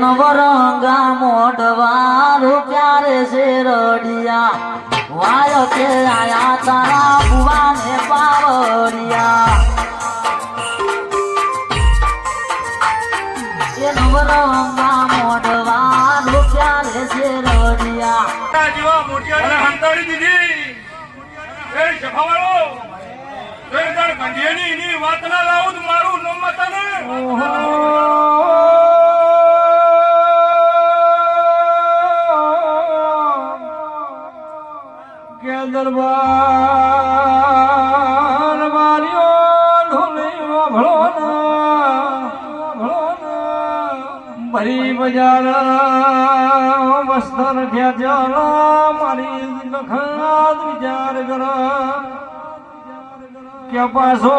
નવરંગા મોઢવા રૂપિયા રે શેરડિયા વાય કે આયા તારા ભુવાને પાવડિયા એ નવરંગા મોઢવા રૂપિયા રે શેરડિયા જીવા મોટિયા હંતાડી દીધી એ જફાવાળો એ તાર ગંધેની ની વાત ના લાવું મારું નામ મતાને દરબાર માર્યો ઢોલી ભરી બજાર મસ્તર ખેંચ્યા મારી લખાત વિચાર કર કે પાછો